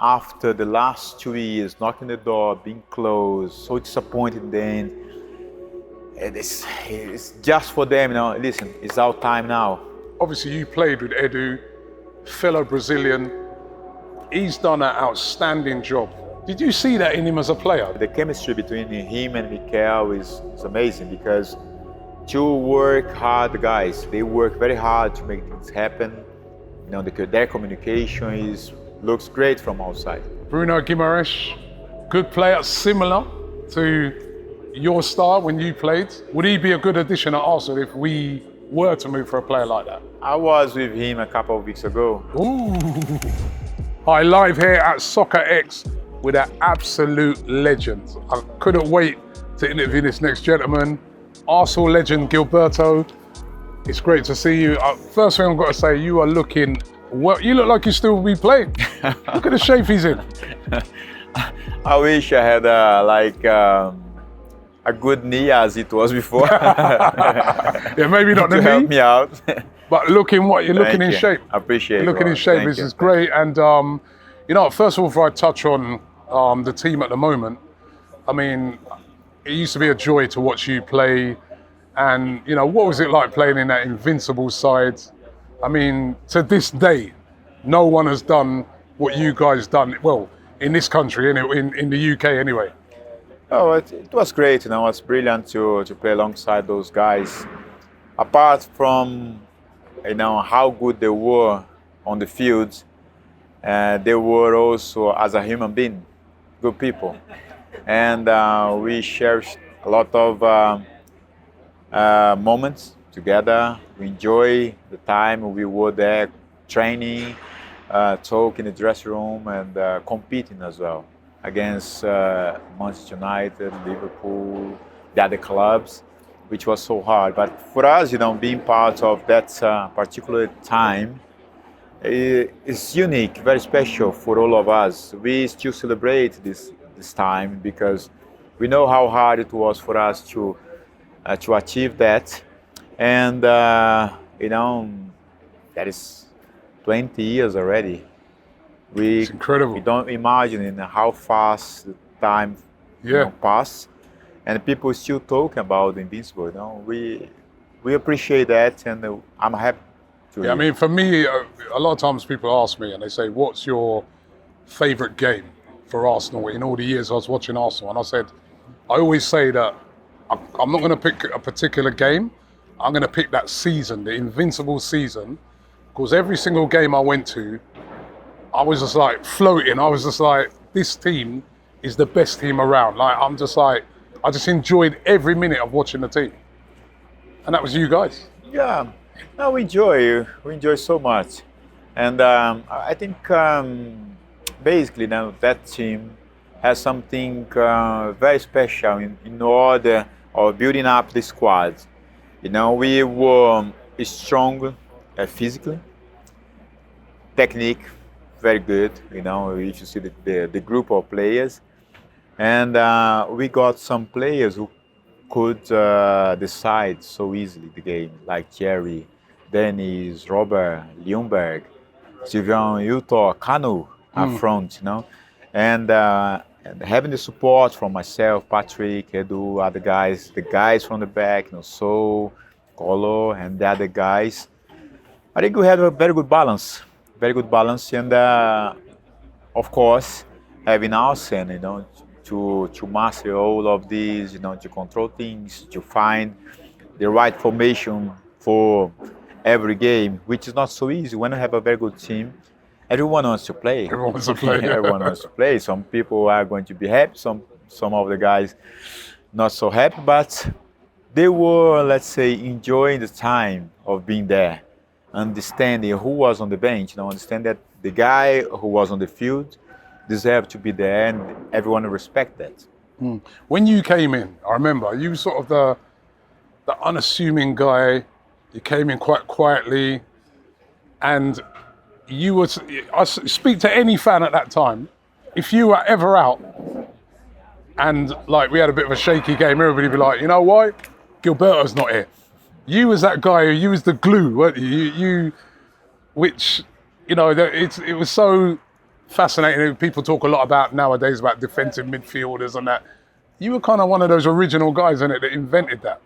after the last 2 years, knocking the door, being closed, so disappointed in the end. It's just for them, listen, it's our time now. Obviously, you played with Edu, fellow Brazilian. He's done an outstanding job. Did you see that in him as a player? The chemistry between him and Mikel is amazing because two work hard guys. They work very hard to make things happen. Their communication looks great from outside. Bruno Guimaraes, good player, similar to your style when you played. Would he be a good addition at Arsenal if we were to move for a player like that? I was with him a couple of weeks ago. Ooh. Hi, live here at Soccer X with an absolute legend. I couldn't wait to interview this next gentleman. Arsenal legend Gilberto. It's great to see you. First thing I've got to say, you are looking well. You look like you still be playing. Look at the shape he's in. I wish I had a good knee as it was before. Yeah, maybe not the knee. To help me out. But looking in shape. I appreciate it. Looking in shape, this is great. And first of all, before I touch on the team at the moment, I mean, it used to be a joy to watch you play. And what was it like playing in that Invincibles side? I mean, to this day, no one has done what you guys done. Well, in this country, in the UK anyway. Oh, it was great. It was brilliant to play alongside those guys. Apart from how good they were on the field, they were also as a human being, good people, and we shared a lot of moments together. We enjoy the time we were there, training, talking in the dressing room, and competing as well against Manchester United, Liverpool, the other clubs, which was so hard. But for us, being part of that particular time is unique, very special for all of us. We still celebrate this time because we know how hard it was for us to achieve that. And, that is 20 years already. It's incredible. We don't imagine how fast the time passed, and people still talk about the Invincible. We appreciate that, and I'm happy to. Yeah, I mean, for me, a lot of times people ask me and they say, "What's your favourite game for Arsenal in all the years I was watching Arsenal?" And I always say that I'm not going to pick a particular game. I'm going to pick that season, the Invincible season, because every single game I went to, I was just like floating. I was just like, this team is the best team around. I just enjoyed every minute of watching the team. And that was you guys. Yeah, no, we enjoy so much. And I think basically now that team has something very special in order of building up the squad. We were strong physically, technique, very good, if you see the group of players. And we got some players who could decide so easily the game, like Thierry, Dennis, Robert, Ljungberg, Sylvain, Yuto, Kanu up front, And having the support from myself, Patrick, Edu, other guys, the guys from the back, So, Colo, and the other guys. I think we had a very good balance. And of course, having Arsene, to master all of these, to control things, to find the right formation for every game, which is not so easy. When you have a very good team, everyone wants to play. Everyone wants to play. Everyone wants to play. Some people are going to be happy. Some of the guys not so happy, but they were, let's say, enjoying the time of being there. Understanding who was on the bench, understand that the guy who was on the field deserved to be there, and everyone respect that. When you came in, I remember you were sort of the unassuming guy. You came in quite quietly, and I speak to any fan at that time. If you were ever out, and we had a bit of a shaky game, everybody would be like, you know why? Gilberto's not here. You was that guy. You was the glue, weren't you? It was so fascinating. People talk a lot about nowadays about defensive midfielders and that. You were kind of one of those original guys, innit, that invented that.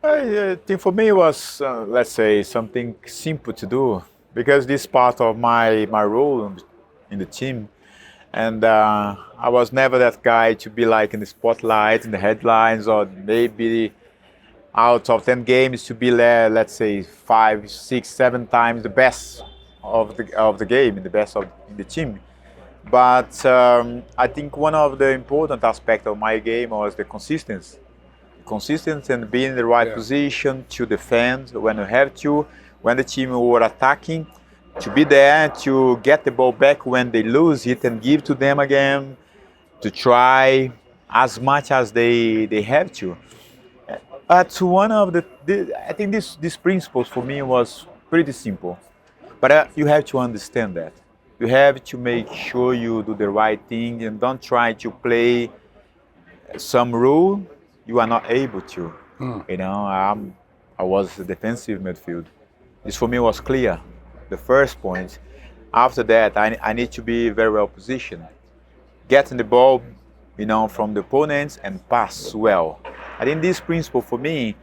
I think for me it was, let's say, something simple to do because this is part of my role in the team. And I was never that guy to be like in the spotlight, in the headlines, or maybe out of 10 games to be, let's say, 5, 6, 7 times the best of the game, the best of the team. But I think one of the important aspects of my game was the consistency. Consistency and being in the right position to defend when you have to, when the team were attacking, to be there, to get the ball back when they lose it and give to them again, to try as much as they have to. But one of I think these principles for me was pretty simple. But you have to understand that. You have to make sure you do the right thing and don't try to play some rule you are not able to. You know, I was a defensive midfield. This for me was clear. The first point. After that, I need to be very well positioned. Getting the ball, you know, from the opponents and pass well. I think this principle for me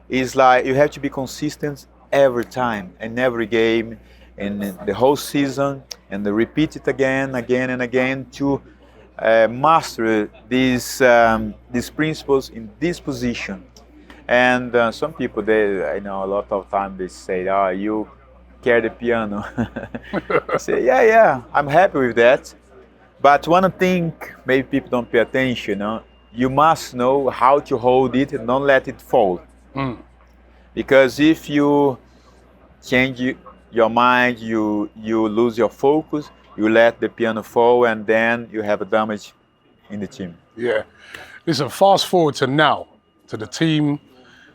is like you have to be consistent every time and every game and the whole season and repeat it again and again to master these principles in this position. And some people, I know a lot of time they say, "Oh, you carry the piano." I say, yeah, I'm happy with that. But one thing maybe people don't pay attention. You must know how to hold it and don't let it fall. Because if you change your mind, you lose your focus, you let the piano fall, and then you have a damage in the team. Yeah. Listen, fast forward to now, to the team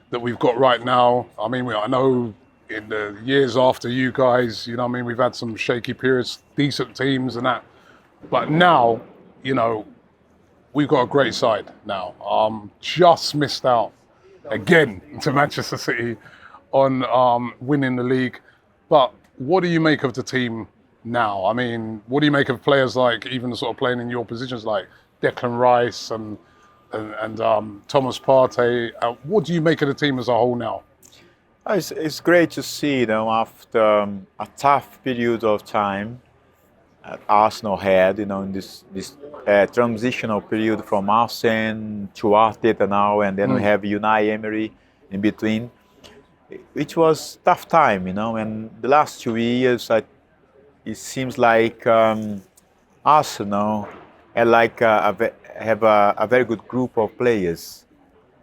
that we've got right now. I mean, I know in the years after you guys, you know what I mean, we've had some shaky periods, decent teams and that. But now, you know, we've got a great side now. Just missed out again to Manchester City on winning the league. But what do you make of the team now? I mean, what do you make of players like even sort of playing in your positions like Declan Rice and Thomas Partey? What do you make of the team as a whole now? It's great to see, you know, after a tough period of time Arsenal had, you know, in this transitional period from Arsene to Arteta now, and then we have Unai Emery in between, which was tough time, you know. And the last 2 years, it seems like Arsenal have a very good group of players,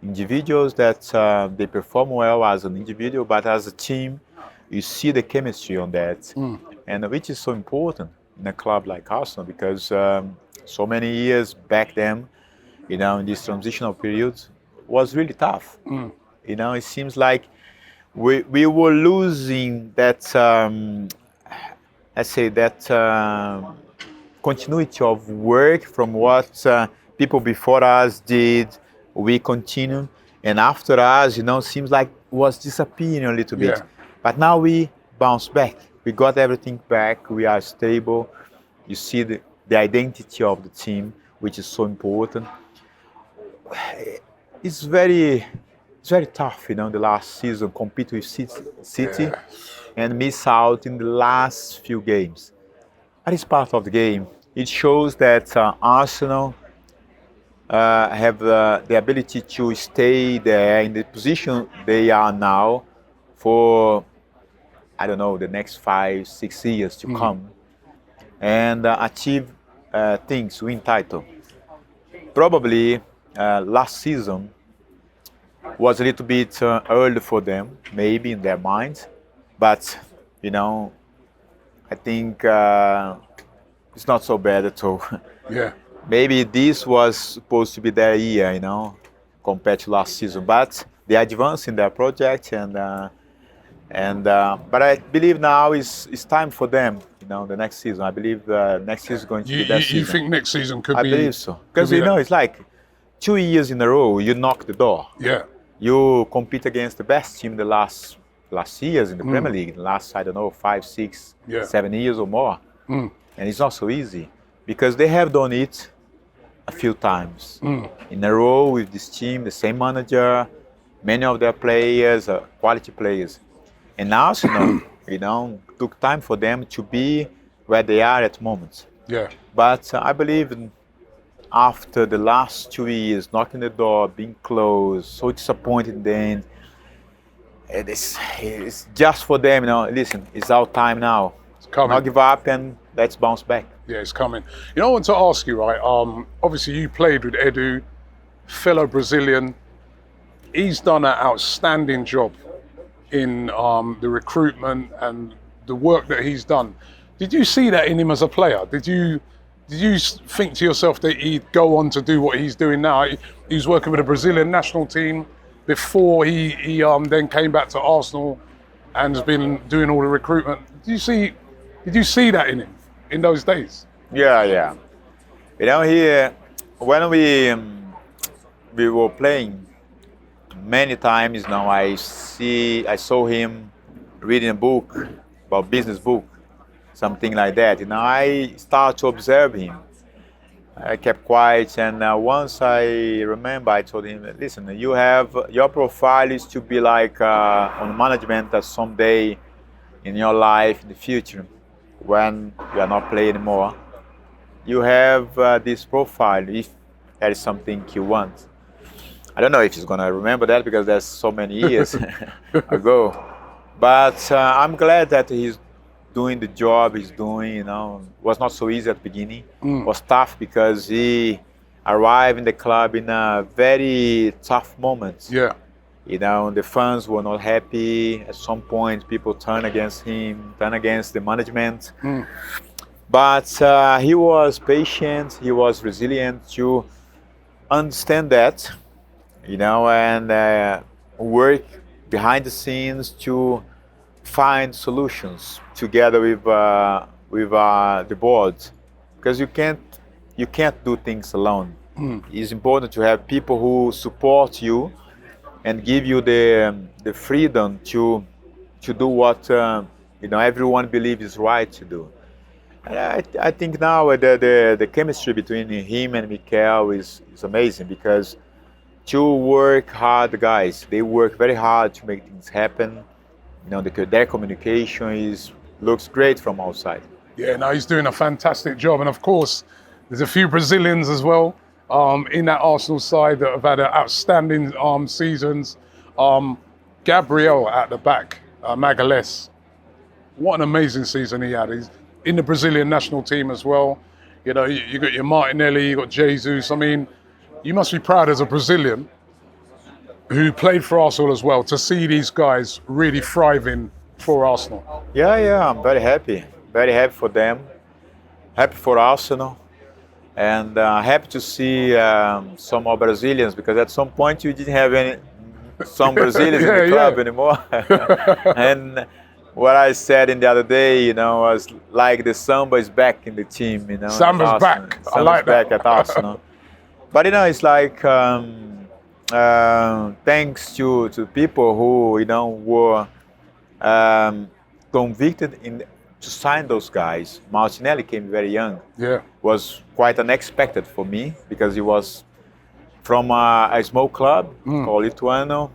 individuals that they perform well as an individual, but as a team, you see the chemistry on that, and which is so important in a club like Arsenal, because so many years back then, you know, in this transitional period, was really tough. You know, it seems like we were losing that, let's say, that continuity of work from what people before us did. We continue, and after us, you know, seems like was disappearing a little bit. But now we bounce back. We got everything back. We are stable. You see the identity of the team, which is so important. It's very tough, you know, the last season, compete with City and miss out in the last few games. That is part of the game. It shows that Arsenal have the ability to stay there in the position they are now for, I don't know, the next 5, 6 years to come, and achieve things, win title. Probably last season was a little bit early for them, maybe in their minds, but you know, I think it's not so bad at all. Maybe this was supposed to be their year, you know, compared to last season, but they advanced in their project, but I believe now it's time for them, you know, the next season. I believe next season is going to be their season. You think next season could be? I believe so, because you know, it's like 2 years in a row you knock the door. You compete against the best team the last years in the Premier League, the last, I don't know, 5, 6, 7 years or more. and it's not so easy because they have done it a few times in a row with this team, the same manager, many of their players, quality players. And Arsenal, took time for them to be where they are at the moment. Yeah. But I believe after the last 2 years, knocking the door, being closed, so disappointed in the end, it's just for them, listen, it's our time now. It's coming. Not give up and let's bounce back. Yeah, it's coming. I want to ask you, right? Obviously, you played with Edu, fellow Brazilian. He's done an outstanding job in the recruitment and the work that he's done. Did you see that in him as a player? Did you think to yourself that he'd go on to do what he's doing now? He was working with the Brazilian national team before he then came back to Arsenal and has been doing all the recruitment. Did you see that in him in those days? Yeah. When we were playing, many times now I saw him reading a book, about business book, something like that. I started to observe him. I kept quiet, and once I remember, I told him, listen, your profile is to be like on management at someday in your life in the future, when you are not playing anymore. You have this profile if that is something you want. I don't know if he's going to remember that because that's so many years ago. But I'm glad that he's doing the job he's doing. It was not so easy at the beginning. It was tough because he arrived in the club in a very tough moment. Yeah. The fans were not happy. At some point, people turned against him, turned against the management. But he was patient, he was resilient to understand that, and work behind the scenes to find solutions together with the board, because you can't do things alone. It's important to have people who support you and give you the freedom to do what everyone believes is right to do. I think now the chemistry between him and Mikel is amazing, because two work hard guys. They work very hard to make things happen. Their communication looks great from outside. Yeah, no, he's doing a fantastic job. And of course, there's a few Brazilians as well in that Arsenal side that have had outstanding seasons. Gabriel at the back, Magalhães. What an amazing season he had. He's in the Brazilian national team as well. You got your Martinelli, you got Jesus. I mean, you must be proud as a Brazilian who played for Arsenal as well to see these guys really thriving for Arsenal. Yeah, I'm very happy for them, happy for Arsenal, and happy to see some more Brazilians, because at some point you didn't have some Brazilians in the club anymore. And what I said in the other day, was like the Samba is back in the team. Samba's back. I like that. Back at Arsenal. But it's like thanks to people who were convicted to sign those guys. Martinelli came very young. Yeah, was quite unexpected for me, because he was from a small club called Lituano.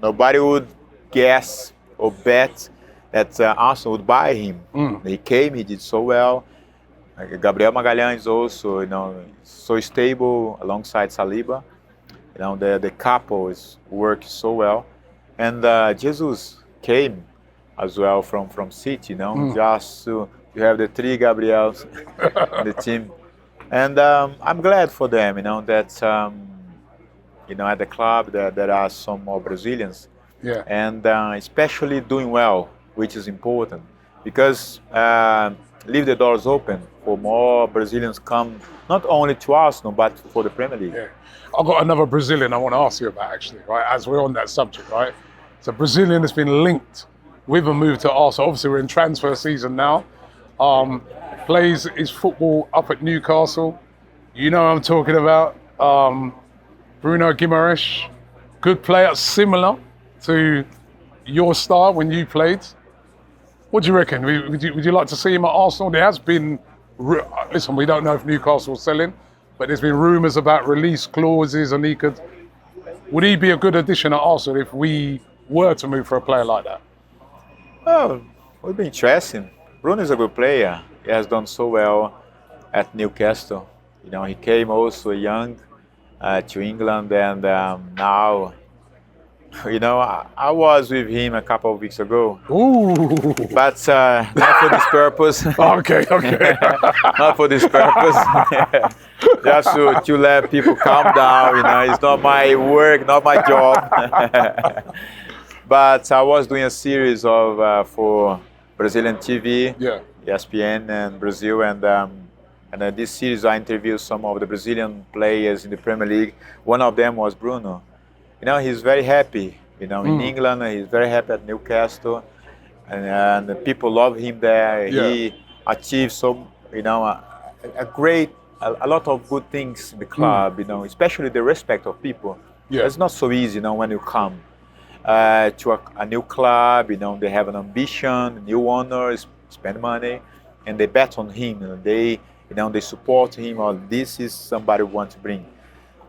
Nobody would guess or bet that Arsenal would buy him. He came, he did so well. Gabriel Magalhães also, so stable alongside Saliba. The couple works so well. And Jesus came as well from City, just to have the three Gabriels in the team. And I'm glad for them, that at the club there are some more Brazilians. Yeah. And especially doing well, which is important, because leave the doors open for more Brazilians come, not only to Arsenal, but for the Premier League. Yeah. I've got another Brazilian I want to ask you about, actually, right, as we're on that subject, right? It's a Brazilian that's been linked with a move to Arsenal. Obviously, we're in transfer season now. Plays his football up at Newcastle. You know what I'm talking about. Bruno Guimaraes, good player, similar to your style when you played. What do you reckon? Would you like to see him at Arsenal? There has been listen, we don't know if Newcastle's selling, but there's been rumours about release clauses, and would he be a good addition at Arsenal if we were to move for a player like that? Oh, it would be interesting. Bruno is a good player. He has done so well at Newcastle. You know, he came also young to England, and now, you know, I was with him a couple of weeks ago. Ooh. But not for this purpose. Okay. Not for this purpose. Just to let people calm down. You know, it's not my work, not my job. But I was doing a series of for Brazilian TV, ESPN and Brazil, and this series I interviewed some of the Brazilian players in the Premier League. One of them was Bruno. You know, he's very happy. You know, in England, he's very happy at Newcastle, and the people love him there. Yeah. He achieved some, you know, a lot of good things in the club. You know, especially the respect of people. Yeah. It's not so easy, you know, when you come to a new club. You know, they have an ambition, new owners, spend money, and they bet on him. You know, they support him. Or this is somebody we want to bring.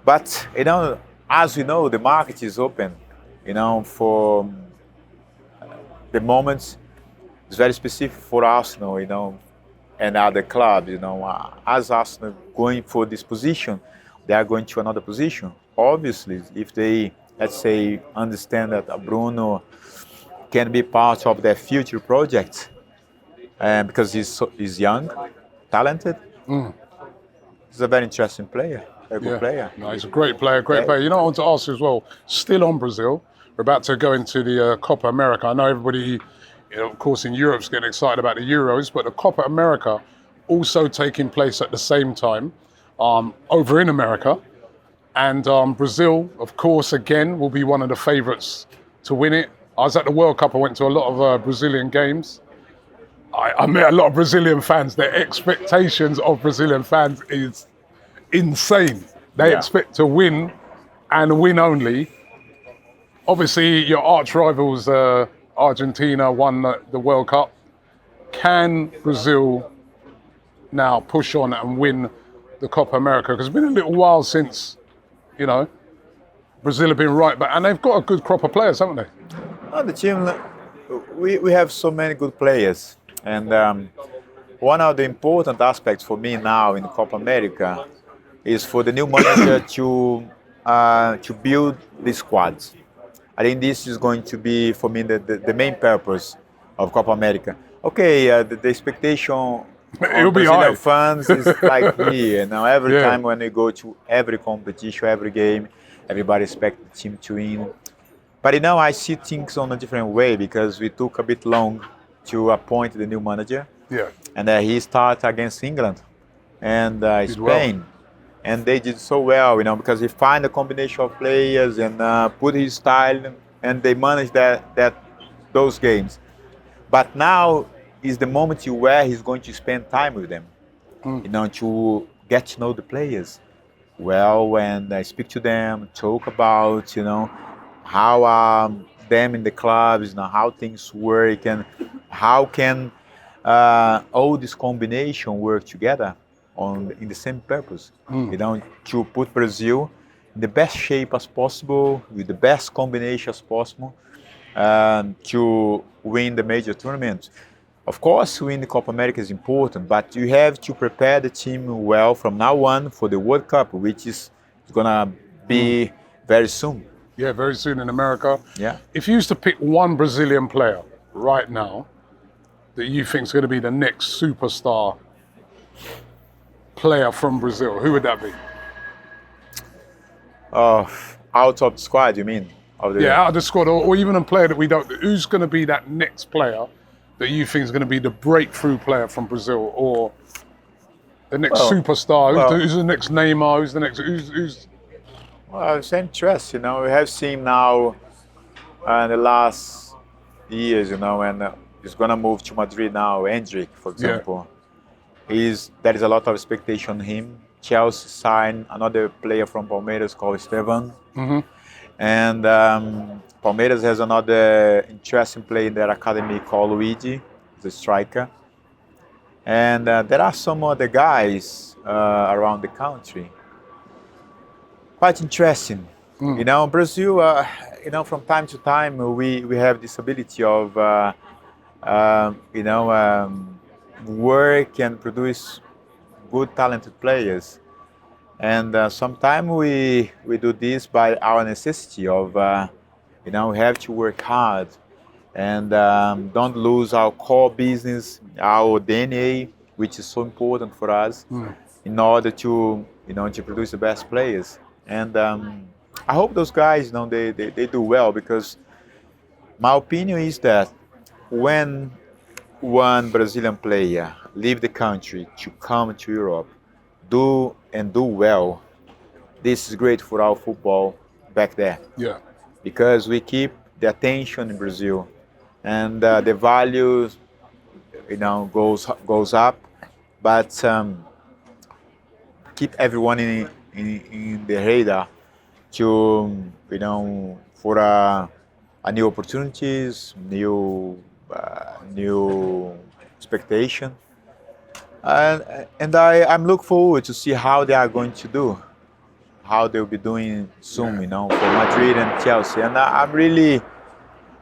But you know, as we know, the market is open. You know, for the moment, it's very specific for Arsenal. You know, and other clubs. You know, as Arsenal going for this position, they are going to another position. Obviously, if they, let's say, understand that Bruno can be part of their future project, because he's young, talented. He's a very interesting player, a good player. No, he's a great player, player. You know, I want to ask you as well, still on Brazil, we're about to go into the Copa America. I know everybody, you know, of course, in Europe's getting excited about the Euros, but the Copa America also taking place at the same time over in America. And Brazil, of course, again, will be one of the favourites to win it. I was at the World Cup. I went to a lot of Brazilian games. I met a lot of Brazilian fans. Their expectations of Brazilian fans is insane. They expect to win and win only. Obviously, your arch rivals, Argentina, won the World Cup. Can Brazil now push on and win the Copa America? Because it's been a little while since, you know, Brazil have been right back, and they've got a good crop of players, haven't they? Oh, the team, we have so many good players, and one of the important aspects for me now in the Copa America is for the new manager to build the squads. I think this is going to be, for me, the main purpose of Copa America. Okay, the expectation It'll be Brazilian high. fans is like here. Now, every time when we go to every competition, every game, everybody expects the team to win. But you know, I see things on a different way because we took a bit long to appoint the new manager. Yeah. And he started against England and Spain. Well. And they did so well, you know, because he find a combination of players and put his style, and they managed those games. But now is the moment where he's going to spend time with them, you know, to get to know the players well, and speak to them, talk about, you know, how them in the clubs, you know, how things work, and how can all this combination work together in the same purpose, you know, to put Brazil in the best shape as possible, with the best combination as possible, to win the major tournaments. Of course, winning the Copa America is important, but you have to prepare the team well from now on for the World Cup, which is going to be very soon. Yeah, very soon in America. Yeah. If you used to pick one Brazilian player right now that you think is going to be the next superstar player from Brazil, who would that be? Out of the squad, you mean? Out of the squad, or even a player that we don't. Who's going to be that next player that you think is going to be the breakthrough player from Brazil, or the next superstar? Who's the next Neymar? Who's the next? Who's? Well, it's interesting. You know, we have seen now in the last years, you know, and he's going to move to Madrid now. Hendrick, for example. There is a lot of expectation on him. Chelsea signed another player from Palmeiras called Esteban. And Palmeiras has another interesting player in their academy called Luigi, the striker. And there are some other guys around the country. Quite interesting. You know, Brazil, you know, from time to time we have this ability of, you know, work and produce good talented players. And sometimes we do this by our necessity of, you know, we have to work hard and don't lose our core business, our DNA, which is so important for us in order to, you know, to produce the best players. And I hope those guys, you know, they do well, because my opinion is that when one Brazilian player leave the country to come to Europe, do well, this is great for our football back there. Yeah. Because we keep the attention in Brazil, and the value, you know, goes up, but keep everyone in the radar to, you know, for a new opportunities, new expectation, and I'm look forward to see how they are going to do, how they'll be doing soon, you know, for Madrid and Chelsea, and I'm really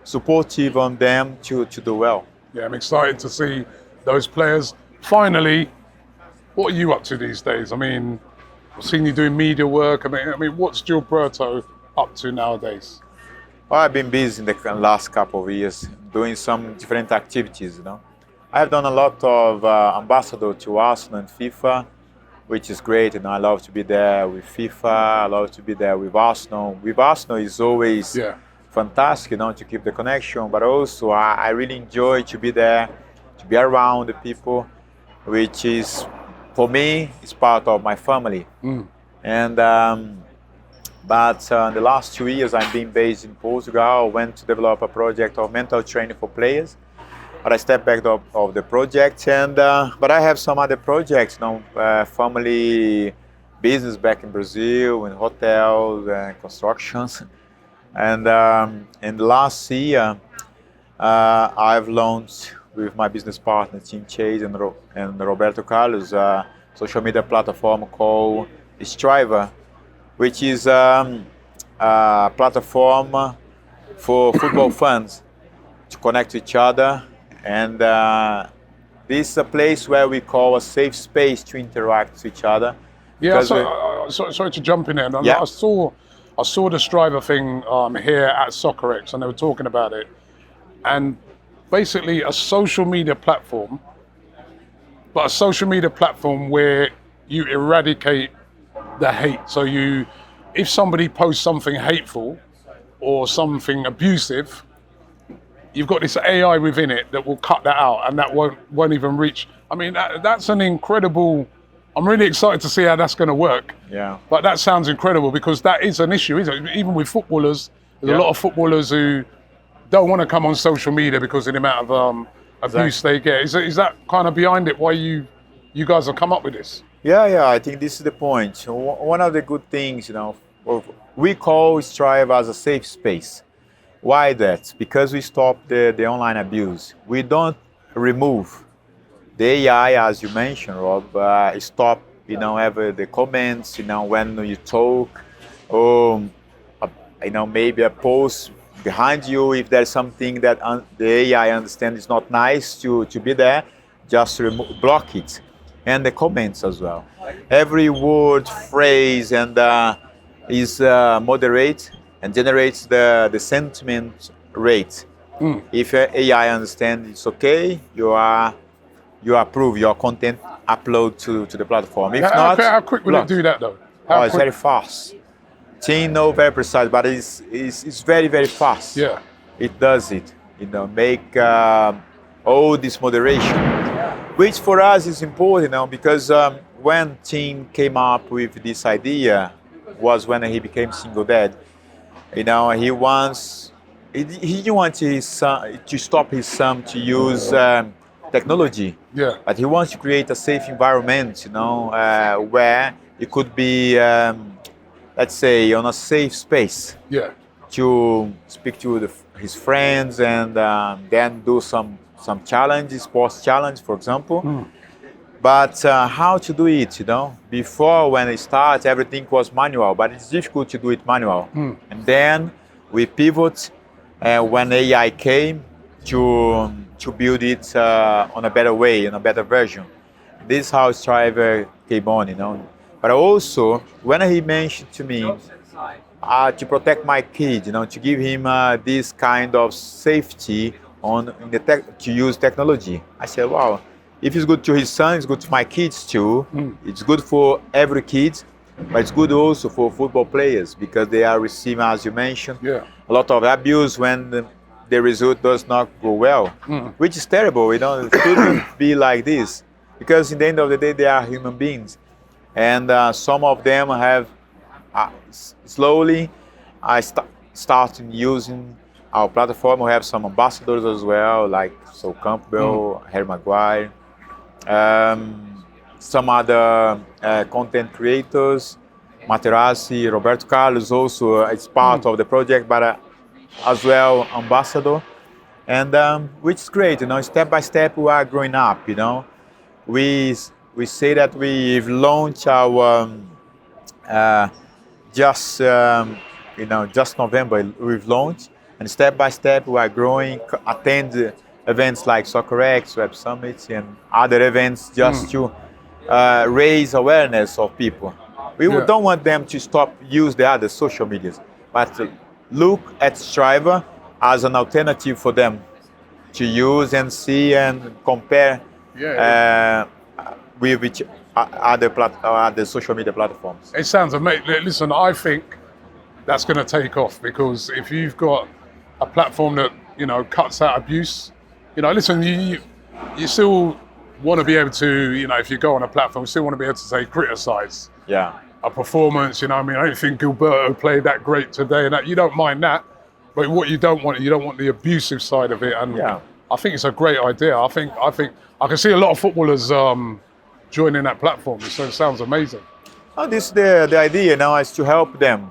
supportive on them to do well. Yeah, I'm excited to see those players. Finally, what are you up to these days? I mean, I've seen you doing media work. I mean, what's Gilberto up to nowadays? Well, I've been busy in the last couple of years doing some different activities, you know. I've done a lot of ambassador to Arsenal and FIFA, which is great, and I love to be there with FIFA. I love to be there with Arsenal. With Arsenal is always fantastic, you know, to keep the connection, but also I really enjoy to be there, to be around the people, which is, for me, is part of my family. And but in the last 2 years I've been based in Portugal. I went to develop a project of mental training for players, but I stepped back of the project, and but I have some other projects, you know, family business back in Brazil, in hotels and constructions. And in the last year, I've launched with my business partner, Tim Chase and Roberto Carlos, a social media platform called Striver, which is a platform for football fans to connect to each other. And this is a place where we call a safe space to interact with each other. Yeah, sorry to jump in there. Yeah. I saw the Striver thing here at SoccerX, and they were talking about it. And basically a social media platform, but a social media platform where you eradicate the hate. So if somebody posts something hateful or something abusive, you've got this AI within it that will cut that out, and that won't even reach. I mean, that's an incredible. I'm really excited to see how that's going to work. Yeah. But that sounds incredible, because that is an issue, isn't it? Even with footballers, there's a lot of footballers who don't want to come on social media because of the amount of abuse they get. Is that kind of behind it? Why you guys have come up with this? Yeah. I think this is the point. One of the good things, you know, we call Strive as a safe space. Why that? Because we stop the online abuse. We don't remove the AI, as you mentioned, Rob. Stop, you know, ever the comments, you know, when you talk, or you know, maybe a post behind you, if there's something that the AI understands is not nice to be there, just block it. And the comments as well. Every word, phrase, and is moderate and generates the sentiment rate. If AI understands it's okay, you approve your content upload to the platform. If not, how quick will it do that though? It's very fast. Team no very precise, but it's very, very fast. Yeah. It does it, you know, make all this moderation, which for us is important, you know, because when Tim came up with this idea was when he became single dad. You know, he didn't want his son, to stop his son to use technology. Yeah. But he wants to create a safe environment, you know, where it could be, let's say, on a safe space. Yeah. To speak to his friends and then do some challenges, sports challenge, for example. But how to do it, you know? Before, when it starts, everything was manual, but it's difficult to do it manual. And then we pivot when AI came to build it on a better way, in a better version. This is how Striver came on, you know. But also, when he mentioned to me to protect my kid, you know, to give him this kind of safety to use technology, I said, wow, if it's good to his son, it's good to my kids too. It's good for every kid, but it's good also for football players because they are receiving, as you mentioned, a lot of abuse when the result does not go well, which is terrible. You know, it shouldn't be like this because in the end of the day, they are human beings. And some of them have slowly started using our platform. We have some ambassadors as well, like Campbell, Harry Maguire, some other content creators, Materazzi, Roberto Carlos also is part of the project, but as well ambassador, and which is great. You know, step by step we are growing up. You know, we say that we've launched our just November we've launched, and step by step we are growing. Attend events like SoccerX, Web Summits, and other events just to raise awareness of people. We don't want them to stop use the other social medias, but look at Striver as an alternative for them to use and see and compare with each other social media platforms. It sounds amazing. Listen, I think that's going to take off because if you've got a platform that, you know, cuts out abuse, you know, listen, you still want to be able to, you know, if you go on a platform, you still want to be able to say criticize a performance. You know, I mean, I don't think Gilberto played that great today, and that you don't mind that, but what you don't want the abusive side of it. And I think it's a great idea. I think I can see a lot of footballers joining that platform. So it sounds amazing. Oh, this the idea now is to help them.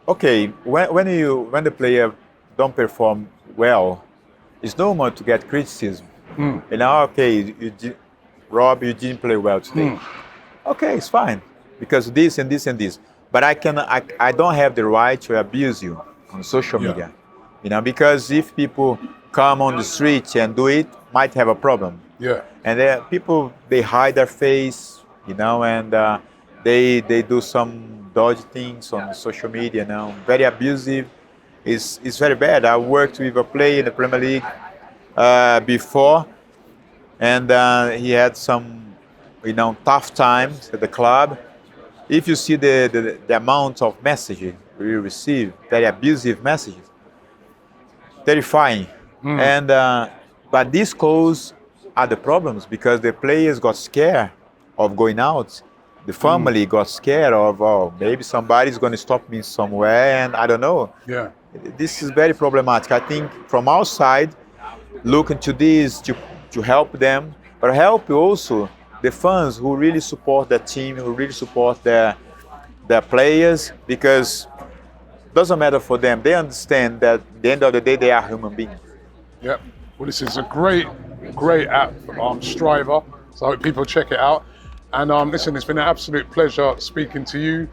Okay, when the player don't perform well, it's normal to get criticism. You know, okay, Rob, you didn't play well today. Okay, it's fine because this and this and this. But I don't have the right to abuse you on social media. You know, because if people come on the street and do it, might have a problem. And people, they hide their face, you know, and they do some dodgy things on social media now. Very abusive. It's very bad. I worked with a player in the Premier League before, and he had some, you know, tough times at the club. If you see the amount of messages we receive, very abusive messages, terrifying. And but this caused other problems because the players got scared of going out. The family got scared of, oh, maybe somebody's going to stop me somewhere, and I don't know. This is very problematic. I think from our side, look into this to help them, but help also the fans who really support the team, who really support their players, because it doesn't matter for them. They understand that at the end of the day, they are human beings. Well, this is a great app, Striver. So I hope people check it out. And listen, it's been an absolute pleasure speaking to you.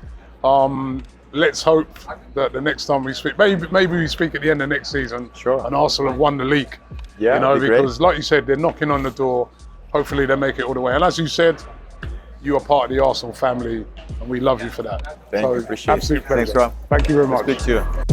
Let's hope that the next time we speak, maybe we speak at the end of next season, and Arsenal have won the league. You know, because like you said, they're knocking on the door. Hopefully they make it all the way. And as you said, you are part of the Arsenal family, and we love you for that. Thank you, appreciate it. Absolute pleasure. Thanks, Rob. Thank you very much. Speak to you.